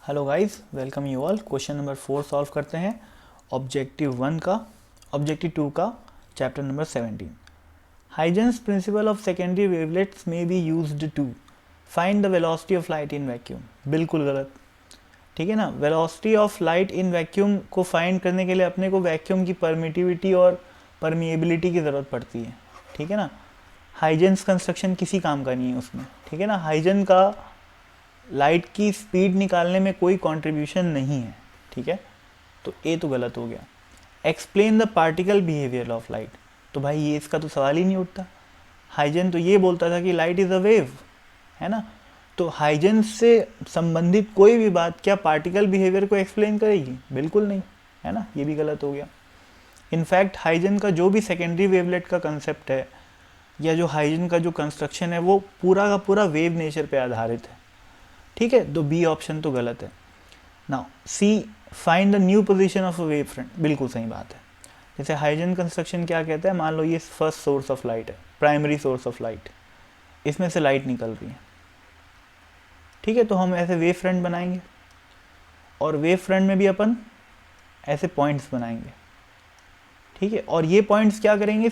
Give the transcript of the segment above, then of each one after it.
Hello guys, welcome you all. Question number 4 solve करते हैं objective 2 का chapter number 17। Huygens principle of secondary wavelets में be used to find the velocity of light in vacuum. बिल्कुल गलत, ठीक है ना। Velocity of light in vacuum को फाइंड करने के लिए अपने को वैक्यूम की परमिटिविटी और परमिएबिलिटी की ज़रूरत पड़ती है, ठीक है ना। हाइजेंस कंस्ट्रक्शन किसी काम का नहीं है उसमें, ठीक है ना। हाइजेन का लाइट की स्पीड निकालने में कोई कंट्रीब्यूशन नहीं है, ठीक है। तो ए तो गलत हो गया। Explain the particle behaviour of light, तो भाई ये इसका तो सवाल ही नहीं उठता। हाइजेन तो ये बोलता था कि लाइट इज़ अ वेव, है ना। तो हाइजेन से संबंधित कोई भी बात क्या पार्टिकल बिहेवियर को एक्सप्लेन करेगी? बिल्कुल नहीं, है ना। ये भी गलत हो गया। इनफैक्ट हाइजेन का जो भी सेकेंडरी वेवलेट का कंसेप्ट है या जो हाइजेन का जो कंस्ट्रक्शन है वो पूरा का पूरा वेव नेचर पे आधारित है, ठीक है। तो बी ऑप्शन तो गलत है। Now see, find the new position of a wave front, बिल्कुल सही बात है। जैसे हाइजेन कंस्ट्रक्शन क्या कहता है, मान लो ये फर्स्ट सोर्स ऑफ लाइट है, प्राइमरी सोर्स ऑफ लाइट, इसमें से लाइट निकल रही है, ठीक है। तो हम ऐसे वेव फ्रंट बनाएंगे और वेव फ्रंट में भी अपन ऐसे पॉइंट्स बनाएंगे, ठीक है। और ये पॉइंट्स क्या करेंगे,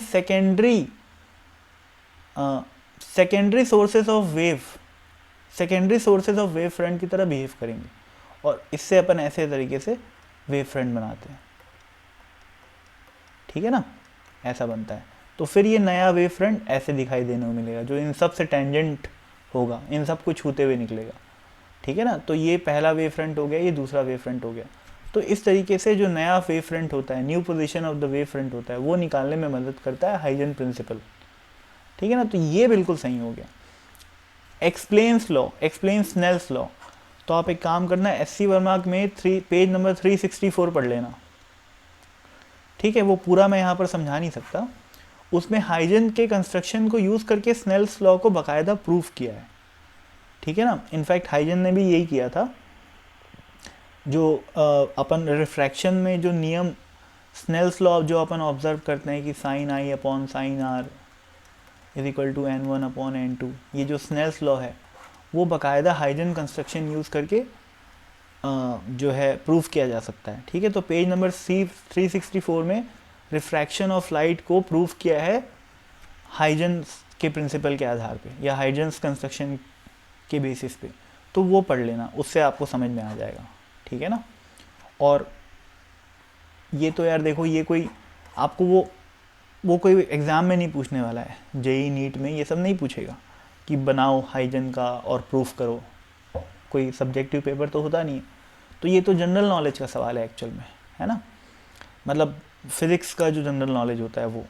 secondary sources of wave front की तरह बिहेव करेंगे और इससे अपन ऐसे तरीके से वेव फ्रंट बनाते हैं, ठीक है ना। ऐसा बनता है। तो फिर ये नया वेव फ्रंट ऐसे दिखाई देने को मिलेगा जो इन सब से टेंजेंट होगा, इन सब को छूते हुए निकलेगा, ठीक है ना। तो ये पहला वेव फ्रंट हो गया, ये दूसरा वेव फ्रंट हो गया। तो इस तरीके से जो नया वेव फ्रंट होता है, new position of the wave front होता है, वो निकालने में मदद करता है हाइजेन प्रिंसिपल, ठीक है ना। तो ये बिल्कुल सही हो गया। एक्सप्लेन स्नेल्स लॉ, तो आप एक काम करना, एससी वर्मा में पेज नंबर 364 पढ़ लेना, ठीक है। वो पूरा मैं यहाँ पर समझा नहीं सकता। उसमें हाइजेन के कंस्ट्रक्शन को यूज़ करके स्नेल्स लॉ को बाकायदा प्रूफ किया है, ठीक है ना। इनफैक्ट हाइजेन ने भी यही किया था। जो अपन रिफ्रैक्शन में जो नियम स्नेल्स लॉ जो अपन ऑब्जर्व करते हैं कि sine i upon sine r is equal to n1 upon n2, ये जो स्नेल्स लॉ है वो बाकायदा हाइजेन कंस्ट्रक्शन यूज़ करके जो है प्रूफ किया जा सकता है, ठीक है। तो पेज नंबर C364 में रिफ्रैक्शन ऑफ लाइट को प्रूफ किया है हाइजेन के प्रिंसिपल के आधार पे या हाइजेंस कंस्ट्रक्शन के बेसिस पे। तो वो पढ़ लेना, उससे आपको समझ में आ जाएगा, ठीक है ना। और ये तो यार देखो, ये कोई आपको वो कोई एग्ज़ाम में नहीं पूछने वाला है, जेई नीट में ये सब नहीं पूछेगा कि बनाओ हाइजेन का और प्रूफ करो, कोई सब्जेक्टिव पेपर तो होता नहीं है। तो ये तो जनरल नॉलेज का सवाल है एक्चुअल में, है ना। मतलब फिज़िक्स का जो जनरल नॉलेज होता है वो,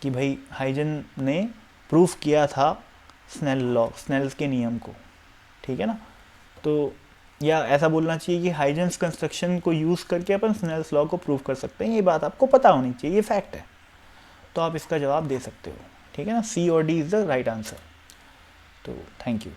कि भाई हाइजेन ने प्रूफ किया था स्नेल्स के नियम को, ठीक है ना। तो या ऐसा बोलना चाहिए कि हाइजेंस कंस्ट्रक्शन को यूज़ करके अपन स्नेल्स लॉ को प्रूफ कर सकते हैं। ये बात आपको पता होनी चाहिए, ये फैक्ट है। तो आप इसका जवाब दे सकते हो, ठीक है ना। सी और D is the right answer. तो थैंक यू।